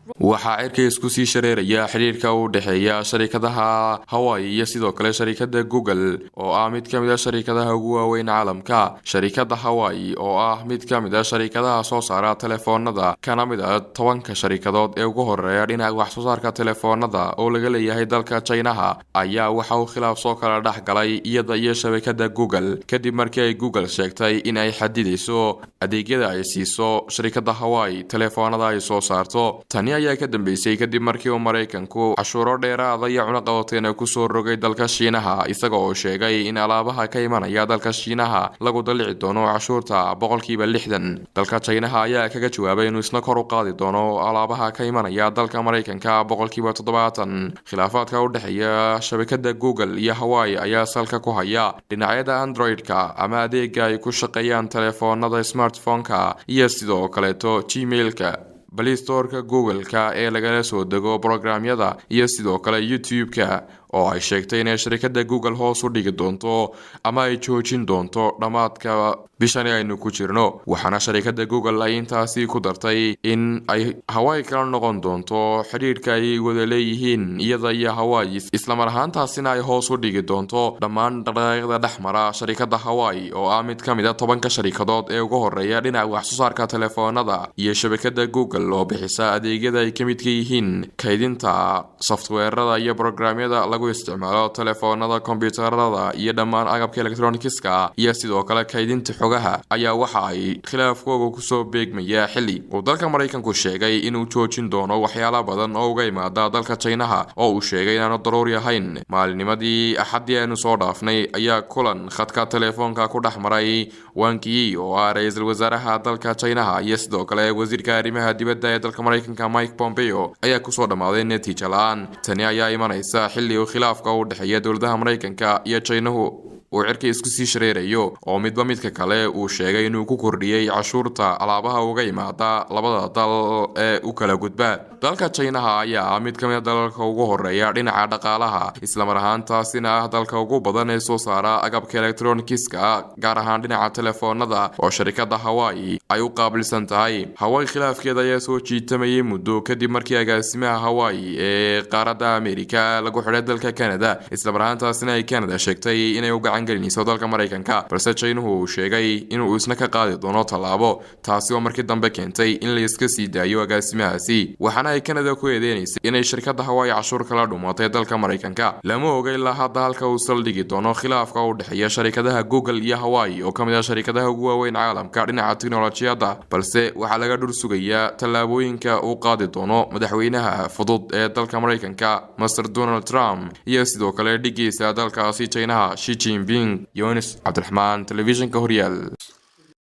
waxaa cirka isku sii shareeraya xiriirka u dhaxeeya sharikadaha Huawei iyo sidoo kale sharikada Google oo ah mid kamid ah sharikadaha ugu waaweyn caalamka. Sharikada Huawei oo ah mid kamid ah sharikadaha soo saara telefoonada kana mid ah 10 sharikadood ee ugu horeeya dhinaca wax soo saarka telefoonada oo laga leeyahay dalka China ayaa waxa uu khilaaf soo kala dhaxgalay iyada iyo shabakada Google kadib markii ay Google sheegtay in ay xadidayso adeegyada ay siiso sharikada Huawei telefoonada ay soo saarto. Tani ayaa ka dambeysay kadib markii uu Mareykanku cashuuro dheeraad ah iyo cunaqabateyn ku soo rogay dalka Shiinaha isaga oo sheegay in alaabaha ka imanaya dalka Shiinaha lagu dalici doono cashuurta 60%. dalka China ayaa kaga jawaabay inuu isna kor u qaadi doono alaabaha ka imanaya dalka Mareykanka 70%. khilaafaadka u dhaxeeya shabakada Google iyo Huawei ayaa salka ku haya dhinacyada Android-ka ama adeegga ay ku shaqeeyaan telefoonada smartphone-ka iyo sidoo kale Gmail-ka Play Store-ka Google-ka ee laga soo dego programyada iyo sidoo kale YouTube-ka oo ay sheegtay in sharikada Google hoos u dhigi doonto ama ay joojin doonto dhamaadka bishan aynu ku jirno. waxaana sharikada Google ay intaasi ku dartay in ay Huawei kala noqon doonto xiriirka ay wada leeyihiin iyada iyo Huawei isla mar ahaantaasina ay hoos u dhigi doonto dhammaan dhaqdhaqaaqyada dhexmara sharikada Huawei oo ah mid kamid ah 10 sharikadood ee ugu horeeya dhinaca wax soo saarka telefoonada iyo shabakada Google oo bixisa adeegyada ay ka mid yihiin kaydinta software-rada iyo programyada lagu isticmaalo telefoonada kombiyuutarada iyo dhammaan agabka electronics-ka iyo sidoo kale kaydinta xogaha ayaa waxa ay khilaafkooda ku soo beegmaya xilli uu dalka Mareykanku sheegay inuu joojin doono waxyaalo badan oo uga yimaada dalka China oo uu sheegay inaanu daruuri ahayn. maalinimadii Axadii aanu soo dhaafnay ayaa kulan khadka telefoonka ku dhaxmaray Wang Yi oo ah ra'iisul wasaaraha dalka China iyo sidoo kale wasiirka arrimaha dibadda ee dalka Mareykanka Mike Pompeo ayaa ku soo dhamaaday natiijo la'aan. tani ayaa imanaysa xilli uu khilaafka u dhaxeeya dowladaha Mareykanka iyo China uu cirka isku sii shareerayo oo midba midka kale uu sheegay inuu ku kordhiyay cashuurta alaabaha uga yimaada labada dal ee u kala gudba. dalka China ayaa mid kamid ah dalalka ugu horeeya dhinaca dhaqaalaha isla mar ahaantaasina ah dalka ugu badan ee soo saara agabka electronics-ka gaar ahaan dhinaca telefoonada oo sharikada Huawei ay u qaabilsan tahay. Huawei khilaafkeeda ayaa soo jiitamayay muddo kadib markii agaasimaha Huawei ee qaaradda Ameerika lagu xidhay dalka Canada isla mar ahaantaasina ay Canada sheegtay inay u gacangelinayso dalka Mareykanka balse China uu sheegay inuu isna ka qaadi doono talaabo taasi oo markii dambe keentay in la iska sii daayo agaasimahaasi. waxaana ay Canada ku eedeynaysa inay shirkadda Huawei cashuur kala dhumatay dalka Mareykanka. lama oga ilaa hadda halka uu saldhigi doono khilaafka u dhaxeeya sharikadaha Google iyo Huawei oo kamid ah sharikadaha ugu waaweyn caalamka dhinaca tiknoolajiyada balse waxaa laga dhur sugayaa tallaabooyinka uu qaadi doono madaxweynaha fudud ee dalka Mareykanka Mr. Donald Trump iyo sidoo kale dhigiisa dalkaasi China Xi Jinping. Yonis Cabdiraxmaan, telefishinka Horyaal.